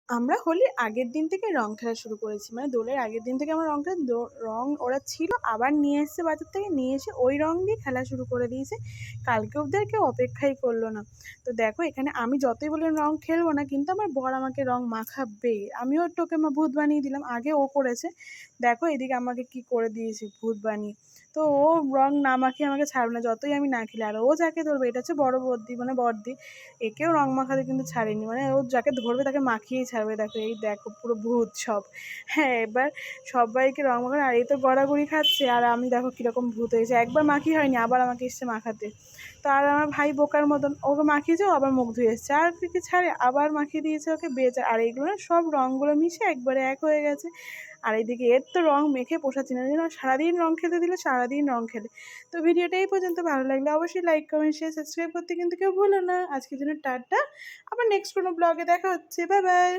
আমরা হোলির আগের দিন থেকে রং খেলা শুরু করেছি, মানে দোলের আগের দিন থেকে আমরা রং খেলা রং ওরা ছিল, আবার নিয়ে এসছে বাজার থেকে, নিয়ে এসে ওই রং দিয়ে খেলা শুরু করে দিয়েছে। কালকে অবধি আর কেউ অপেক্ষাই করলো না। তো দেখো এখানে আমি যতই বলে রং খেলবো না, কিন্তু আমার বর আমাকে রং মাখাবে। আমিও একটু ওকে ভূত বানিয়ে দিলাম, আগে ও করেছে। দেখো এদিকে আমাকে কি করে দিয়েছে ভূত বানিয়ে। তো ও রং না মাখিয়ে আমাকে ছাড়বে না, যতই আমি না খেলে। আর ও যাকে ধরবে, এটা হচ্ছে বড় বৌদি মানে বড়দি, একেও রং মাখাতে কিন্তু ছাড়েনি, মানে ও যাকে ধরবে তাকে মাখিয়েই ছাড়বে। দেখো এই দেখো পুরো ভূত সব। হ্যাঁ, এবার সবাইকে রং মাখানো, আর এই তো গড়াগড়ি খাচ্ছে, আর আমি দেখো কীরকম ভূত হয়েছে। একবার মাখিয়ে হয়নি, আবার আমাকে এসছে মাখাতে। তো আর আমার ভাই বোকার মতন ওকে মাখিয়েছে, আবার মুখ ধুয়ে এসছে, আর কি ছাড়ে, আবার মাখিয়ে দিয়েছে ওকে বেঁচে। আর এইগুলো না সব রঙগুলো মিশে একবারে এক হয়ে গেছে। আর এইদিকে এর তো রং মেখে পোষাচ্ছি না, যেন সারাদিন রং খেতে দিলে সারাদিন রং খেলে। তো ভিডিওটা এই পর্যন্ত, ভালো লাগলে অবশ্যই লাইক কমেন্ট শেয়ার সাবস্ক্রাইব করতে কিন্তু কেউ ভুলো না। আজকের জন্য টাটা, আবার নেক্সট কোনো ব্লগে দেখা হচ্ছে, বাই বাই।